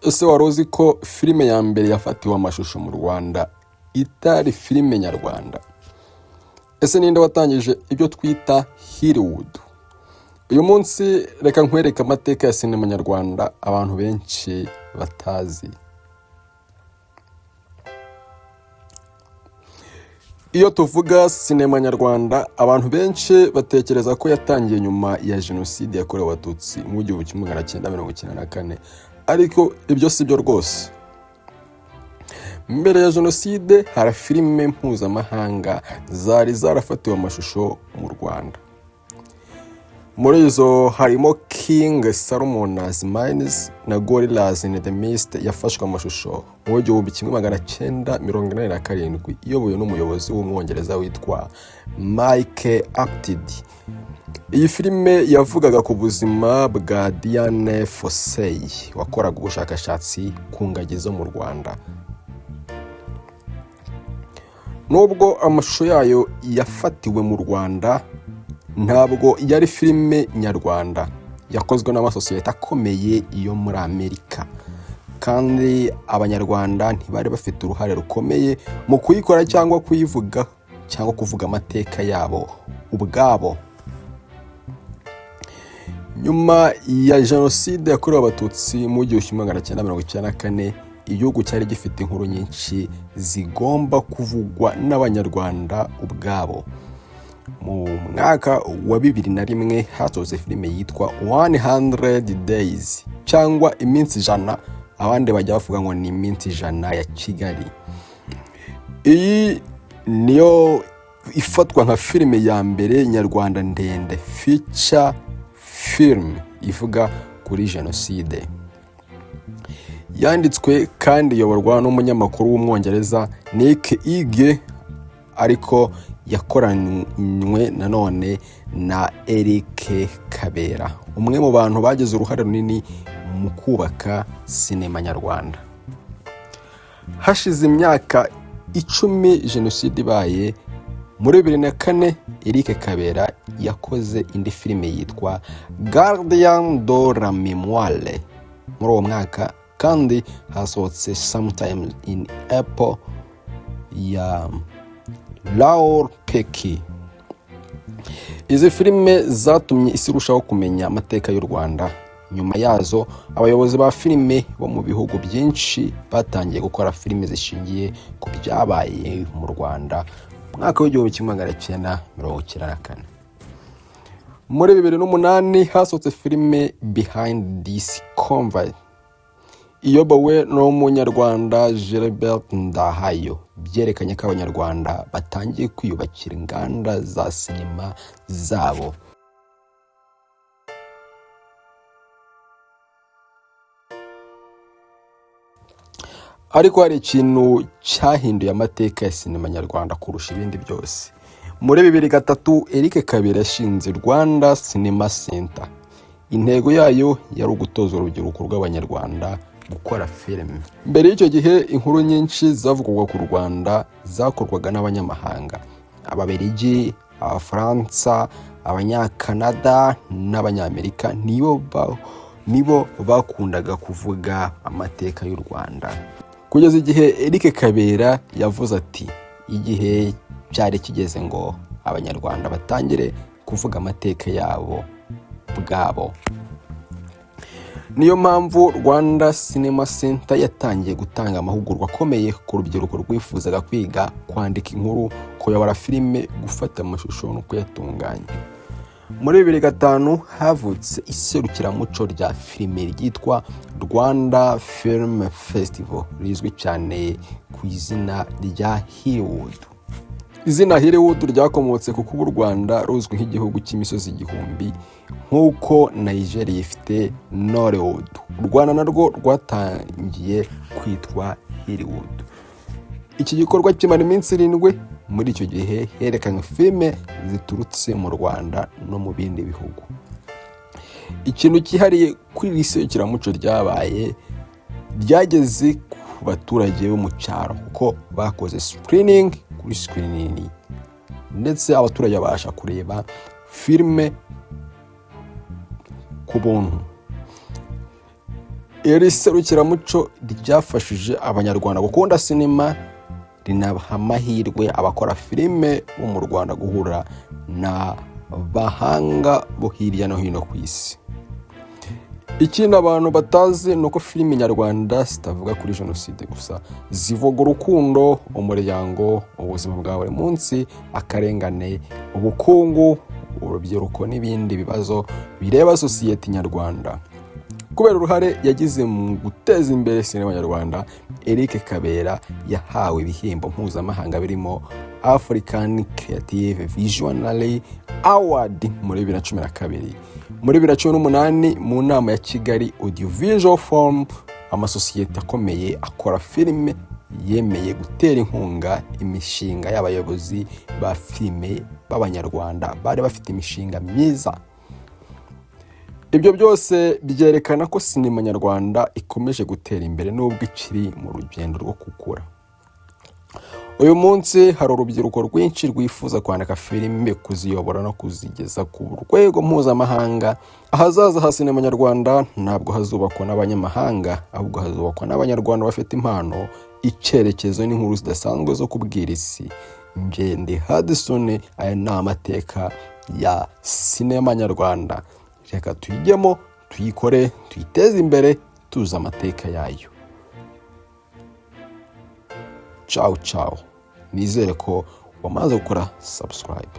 Ese wari uzi ko filime ya mbere yafatiwe amashusho mu Rwanda itari filime nyarwanda? Ese ninde watangije ibyo twita Hollywood? Uyu munsi reka nkwereke amateka ya sinema nyarwanda abantu benshi batazi. Iyo tuvuga sinema nyarwanda, abantu benshi batekereza ko yatangiye nyuma ya Jenoside yakorewe Abatutsi mu 1994, ariko ibyo si byo rwose. Mbere ya Jenoside hari filime mpuzamahanga zari zarafatiwe amashusho mu Rwanda. Muri izo harimo King Solomon's Mines na Gorillas in the Mist yafashwe amashusho mu 1987 iyobowe n'umuyobozi w'umwongereza witwa Mike Apted. Iyi filime yavugaga ku buzima bwa Diane Fossey wakoraga ubushakashatsi ku ngagi zo mu Rwanda. Nubwo amashusho yayo yafatiwe mu Rwanda, ntabwo yari filime nyarwanda, yakozwe n'amasosiyete akomeye yo muri Amerika, kandi abanyarwanda ntibari bafite uruhare rukomeye mu kuyikora cyangwa kuyivuga cyangwa kuvuga amateka yabo ubwabo. Nyuma ya Jenoside yakorewe Abatutsi mu 1994, igihugu cyari gifite inkuru nyinshi zigomba kuvugwa n'abanyarwanda ubwabo. Mu mwaka wa 2001 hasohotse filime yitwa 100 Days cyangwa iminsi ijana, abandi bajya bavuga ngo ni iminsi ijana ya Kigali. Iyi niyo ifatwa nka filime ya mbere nyarwanda ndende, feature film ivuga kuri Jenoside. Yanditswe kandi iyoborwa n'umunyamakuru w'umwongereza Nick Ige, ariko yakoranywe nanone na Eric Kabera, umwe mu bantu bagize uruhare runini mu kubaka sinema nyarwanda. Hashize imyaka 10 Jenoside ibaye, muri 2004 Eric Kabera yakoze indi filime yitwa Gardien de la Mémoire. Muri uwo mwaka kandi hasohotse Sometime in April ya Laure Peki. Izi filime zatumye isi irushaho kumenya amateka y'u Rwanda. Nyuma yazo abayobozi ba filime bo mu bihugu byinshi batangiye gukora filime zishingiye ku byabaye mu Rwanda mu mwaka w'1994. Muri 2008 hasohotse filime Behind This Convoy iyobowe n'umunyarwanda Gilbert Ndahayo. Byerekanye ko abanyarwanda batangiye kwiyubakira inganda za sinema zabo. Ariko hari ikintu cyahinduye amateka ya sinema nyarwanda kurusha ibindi byose. Muri 2003 Eric Kabera yashinze Rwanda Cinema Center. Intego yayo yari ugutoza urubyiruko rw'abanyarwanda gukora filime. Mbere y'icyo gihe inkuru nyinshi zavugwaga ku Rwanda zakorwaga n'abanyamahanga, Ababiligi, Abafaransa, Abanyakanada n'Abanyamerika. Nibo bakundaga kuvuga amateka y'u Rwanda, kugeza igihe Eric Kabera yavuze ati igihe cyari kigeze ngo abanyarwanda batangire kuvuga amateka yabo ubwabo. Niyo mpamvu Rwanda Cinema Center yatangiye gutanga amahugurwa akomeye ku rubyiruko rwifuzaga kwiga kwandika inkuru, kuyobora filime, gufata amashusho no kuyatunganya. Muri 2005 havutse iserukiramuco rya filime ryitwa Rwanda Film Festival, rizwi cyane ku izina rya Hollywood. Izina Hollywood ryakomotse ku kuba u Rwanda ruzwi nk'igihugu cy'imisozi igihumbi, nk'uko Nigeria ifite Nollywood. U Rwanda narwo rwatangiye kwitwa Hollywood. Iki gikorwa kimara iminsi 7. Muri icyo gihe herekanywe filime ziturutse mu Rwanda no mu bindi bihugu. Ikintu cyihariye kuri iri serukiramuco ryabaye ryageze ku baturage bo mu cyaro, kuko bakoze screening kuri screening, ndetse abaturage babasha kureba filime ku buntu. iri serukiramuco ryafashije abanyarwanda gukunda sinema, rinabaha amahirwe abakora filime bo mu Rwanda guhura n'abahanga bo hirya no hino ku isi. Ikindi abantu batazi ni uko filime nyarwanda zitavuga kuri jenoside gusa, zivuga urukundo, umuryango, ubuzima bwa buri munsi, akarengane, ubukungu, urubyiruko n'ibindi bibazo bireba sosiyete nyarwanda. Kubera uruhare yagize mu guteza imbere sinema nyarwanda, Eric Kabera yahawe ibihembo mpuzamahanga birimo African Creative Visionary Award muri 2012. Muri 2018 mu nama ya Kigali Audiovisual Forum, amasosiyete akomeye akora filime yemeye gutera inkunga imishinga y'abayobozi ba filime b'abanyarwanda bari bafite imishinga myiza. Ibyo byose byerekana ko sinema nyarwanda ikomeje gutera imbere nubwo ikiri mu rugendo rwo gukura. Uyu munsi hari urubyiruko rwinshi rwifuza kwandika filime, kuziyobora no kuzigeza ku rwego mpuzamahanga. Ahazaza ha sinema nyarwanda ntabwo hazubakwa n'abanyamahanga, ahubwo hazubakwa n'abanyarwanda bafite impano, icyerekezo n'inkuru zidasanzwe zo kubwira isi. Nje ndi Hudson, aya ni amateka ya sinema nyarwanda. Reka tuyigemo, tuyikore, tuyiteze imbere, tuzi amateka yayo. Ciao ciao. Nizere ko wamaze gukora subscribe.